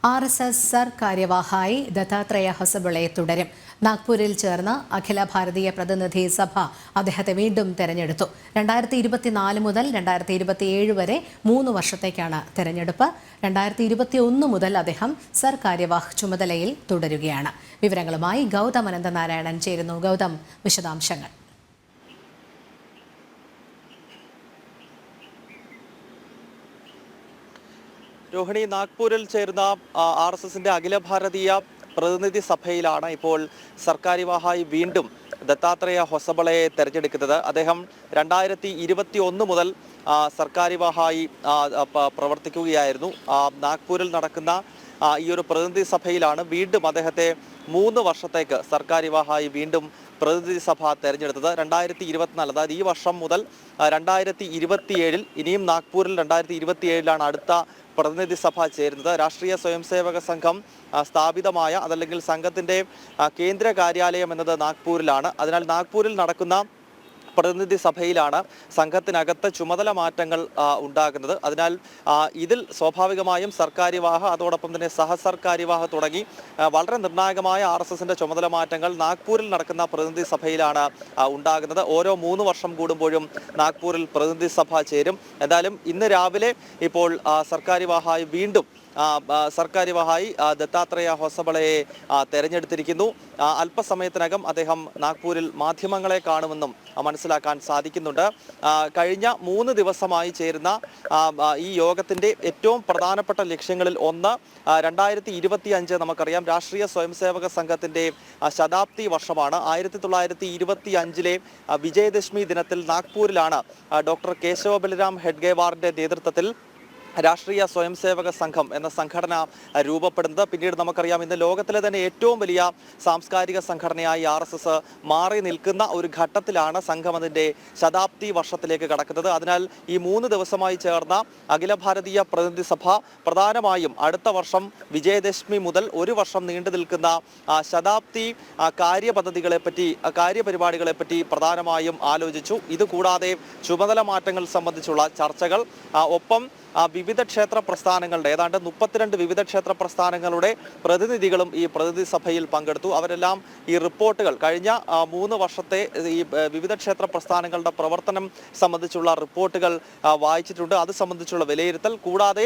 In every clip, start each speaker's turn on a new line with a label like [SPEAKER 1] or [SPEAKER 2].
[SPEAKER 1] RSS sir കാര്യവാഹായി Dattatreya Hosabale തുടരും. നാഗ്പൂരിൽ ചേർന്ന അഖില ഭാരതീയ പ്രതിനിധി സഭ അദ്ദേഹത്തെ വീണ്ടും തെരഞ്ഞെടുത്തു. 2024 മുതൽ 2027 വരെ 3 വർഷത്തേക്കാണ് തെരഞ്ഞെടുപ്പ്. 2021 മുതൽ അദ്ദേഹം സർ കാര്യവാഹ് ചുമതലയിൽ തുടരുകയാണ്. വിവരങ്ങളുമായി ഗൗതം അനന്തനാരായണൻ ചേരുന്നു. ഗൗതം, വിശദാംശങ്ങൾ.
[SPEAKER 2] രോഹിണി, നാഗ്പൂരിൽ ചേർന്ന RSSന്റെ അഖില ഭാരതീയ പ്രതിനിധി സഭയിലാണ് ഇപ്പോൾ സർക്കാരിവാഹായി വീണ്ടും ദത്താത്രേയ ഹൊസബളയെ തെരഞ്ഞെടുക്കുന്നത്. അദ്ദേഹം 2021 മുതൽ സർക്കാരിവാഹായി പ്രവർത്തിക്കുകയായിരുന്നു. നാഗ്പൂരിൽ നടക്കുന്ന ഈ ഒരു പ്രതിനിധി സഭയിലാണ് വീണ്ടും അദ്ദേഹത്തെ 3 വർഷത്തേക്ക് സർക്കാരിവാഹായി വീണ്ടും പ്രതിനിധി സഭ തെരഞ്ഞെടുത്തത്. 2024, അതായത് ഈ വർഷം മുതൽ 2027, ഇനിയും നാഗ്പൂരിൽ 2027 അടുത്ത പ്രതിനിധി സഭ ചേരുന്നത്. രാഷ്ട്രീയ സ്വയംസേവക സംഘം സ്ഥാപിതമായ അതല്ലെങ്കിൽ സംഘത്തിന്റെ കേന്ദ്ര കാര്യാലയം എന്നത് നാഗ്പൂരിലാണ്. അതിനാൽ നാഗ്പൂരിൽ നടക്കുന്ന പ്രതിനിധി സഭയിലാണ് സംഘത്തിനകത്ത് ചുമതല മാറ്റങ്ങൾ ഉണ്ടാകുന്നത്. അതിനാൽ ഇതിൽ സ്വാഭാവികമായും സർക്കാരിവാഹ, അതോടൊപ്പം തന്നെ സഹസർക്കാരിവാഹ തുടങ്ങി വളരെ നിർണായകമായ RSSന്റെ ചുമതല മാറ്റങ്ങൾ നാഗ്പൂരിൽ നടക്കുന്ന പ്രതിനിധി സഭയിലാണ് ഉണ്ടാകുന്നത്. ഓരോ 3 വർഷം കൂടുമ്പോഴും നാഗ്പൂരിൽ പ്രതിനിധി സഭ ചേരും. എന്തായാലും ഇന്ന് രാവിലെ ഇപ്പോൾ സർക്കാരിവാഹായി വീണ്ടും സർക്കാരിവാഹായി ദത്താത്രേയ ഹൊസബളയെ തെരഞ്ഞെടുത്തിരിക്കുന്നു. അല്പസമയത്തിനകം അദ്ദേഹം നാഗ്പൂരിൽ മാധ്യമങ്ങളെ കാണുമെന്നും മനസ്സിലാക്കാൻ സാധിക്കുന്നുണ്ട്. കഴിഞ്ഞ 3 ദിവസമായി ചേരുന്ന ഈ യോഗത്തിന്റെ ഏറ്റവും പ്രധാനപ്പെട്ട ലക്ഷ്യങ്ങളിൽ ഒന്ന് 2025 നമുക്കറിയാം രാഷ്ട്രീയ സ്വയംസേവക സംഘത്തിന്റെ ശതാബ്ദി വർഷമാണ്. 1925 വിജയദശമി ദിനത്തിൽ നാഗ്പൂരിലാണ് ഡോക്ടർ കേശവ ബലിറാം ഹെഡ്ഗേവാറിന്റെ നേതൃത്വത്തിൽ രാഷ്ട്രീയ സ്വയംസേവക സംഘം എന്ന സംഘടന രൂപപ്പെടുന്നത്. പിന്നീട് നമുക്കറിയാം ഇന്ന് ലോകത്തിലെ തന്നെ ഏറ്റവും വലിയ സാംസ്കാരിക സംഘടനയായി RSS മാറി നിൽക്കുന്ന ഒരു ഘട്ടത്തിലാണ് സംഘം അതിൻ്റെ ശതാബ്ദി വർഷത്തിലേക്ക് കടക്കുന്നത്. അതിനാൽ ഈ 3 ദിവസമായി ചേർന്ന അഖില ഭാരതീയ പ്രതിനിധി സഭ പ്രധാനമായും അടുത്ത വർഷം വിജയദശമി മുതൽ 1 വർഷം നീണ്ടു നിൽക്കുന്ന ശതാബ്ദി കാര്യപരിപാടികളെപ്പറ്റി പ്രധാനമായും ആലോചിച്ചു. ഇതുകൂടാതെ ചുമതല മാറ്റങ്ങൾ സംബന്ധിച്ചുള്ള ചർച്ചകൾ, ഒപ്പം വിവിധ ക്ഷേത്ര പ്രസ്ഥാനങ്ങളുടെ ഏതാണ്ട് 32 വിവിധ ക്ഷേത്ര പ്രസ്ഥാനങ്ങളുടെ പ്രതിനിധികളും ഈ പ്രതിനിധി സഭയിൽ പങ്കെടുത്തു. അവരെല്ലാം ഈ റിപ്പോർട്ടുകൾ, കഴിഞ്ഞ 3 വർഷത്തെ ഈ വിവിധ ക്ഷേത്ര പ്രസ്ഥാനങ്ങളുടെ പ്രവർത്തനം സംബന്ധിച്ചുള്ള റിപ്പോർട്ടുകൾ വായിച്ചിട്ടുണ്ട്. അത് സംബന്ധിച്ചുള്ള വിലയിരുത്തൽ, കൂടാതെ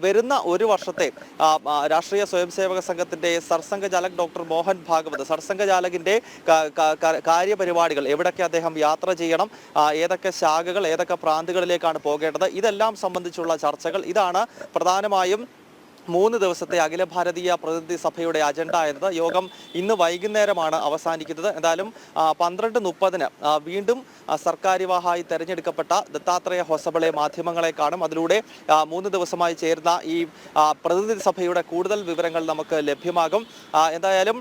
[SPEAKER 2] വരുന്ന 1 വർഷത്തെ രാഷ്ട്രീയ സ്വയംസേവക സംഘത്തിന്റെ സർസംഘചാലക് ഡോക്ടർ മോഹൻ ഭാഗവത്, സർസംഘചാലകിന്റെ കാര്യപരിപാടികൾ, എവിടൊക്കെ അദ്ദേഹം യാത്ര ചെയ്യണം, ഏതൊക്കെ ശാഖകൾ, ഏതൊക്കെ പ്രാന്തുകളിലേക്കാണ് പോകേണ്ടത്, ഇതെല്ലാം സംബന്ധിച്ചുള്ള ചർച്ചകൾ. ഇതാണ് പ്രധാനമായും 3 ദിവസത്തെ അഖില ഭാരതീയ പ്രതിനിധി സഭയുടെ അജണ്ട എന്നത്. യോഗം ഇന്ന് വൈകുന്നേരമാണ് അവസാനിക്കുന്നത്. എന്തായാലും 12:30 വീണ്ടും സർക്കാരിവാഹായി തെരഞ്ഞെടുക്കപ്പെട്ട ദത്താത്രേയ ഹൊസബളെ മാധ്യമങ്ങളെ കാണും. അതിലൂടെ 3 ദിവസമായി ചേർന്ന ഈ പ്രതിനിധി സഭയുടെ കൂടുതൽ വിവരങ്ങൾ നമുക്ക് ലഭ്യമാകും. എന്തായാലും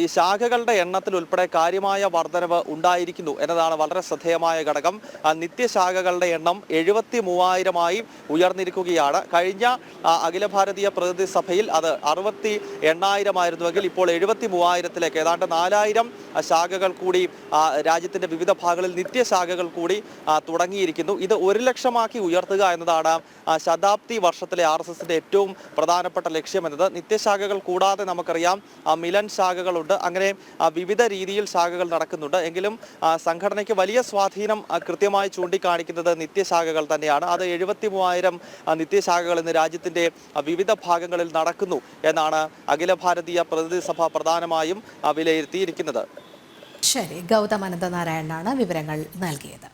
[SPEAKER 2] ഈ ശാഖകളുടെ എണ്ണത്തിൽ ഉൾപ്പെടെ കാര്യമായ വർധനവ് ഉണ്ടായിരിക്കുന്നു എന്നതാണ് വളരെ ശ്രദ്ധേയമായ ഘടകം. നിത്യശാഖകളുടെ എണ്ണം 73,000 ഉയർന്നിരിക്കുകയാണ്. കഴിഞ്ഞ അഖില ഭാരതീയ പ്രതിനിധി സഭയിൽ അത് 68,000 ആയിരുന്നുവെങ്കിൽ ഇപ്പോൾ 73,000-ലേക്ക്, ഏതാണ്ട് 4,000 ശാഖകൾ കൂടി രാജ്യത്തിന്റെ വിവിധ ഭാഗങ്ങളിൽ നിത്യശാഖകൾ കൂടി തുടങ്ങിയിരിക്കുന്നു. ഇത് 1,00,000-ആക്കി ഉയർത്തുക എന്നതാണ് ശതാബ്ദി വർഷത്തിലെ RSSന്റെ ഏറ്റവും പ്രധാനപ്പെട്ട ലക്ഷ്യം എന്നത്. നിത്യശാഖകൾ കൂടാതെ നമുക്കറിയാം മിലൻ ശാഖകളുണ്ട്. അങ്ങനെ വിവിധ രീതിയിൽ ശാഖകൾ നടക്കുന്നുണ്ട്. എങ്കിലും സംഘടനയ്ക്ക് വലിയ സ്വാധീനം കൃത്യമായി ചൂണ്ടിക്കാണിക്കുന്നത് നിത്യശാഖകൾ തന്നെയാണ്. അത് 73,000 നിത്യശാഖകൾ ഇന്ന് രാജ്യത്തിന്റെ വിവിധ ഭാഗങ്ങളിൽ നടക്കുന്നു എന്നാണ് അഖില ഭാരതീയ പ്രതിനിധി സഭ പ്രധാനമായും വിലയിരുത്തിയിരിക്കുന്നത്.
[SPEAKER 1] ശരി, ഗൗതം അനന്തനാരായണനാണ് വിവരങ്ങൾ നൽകിയത്.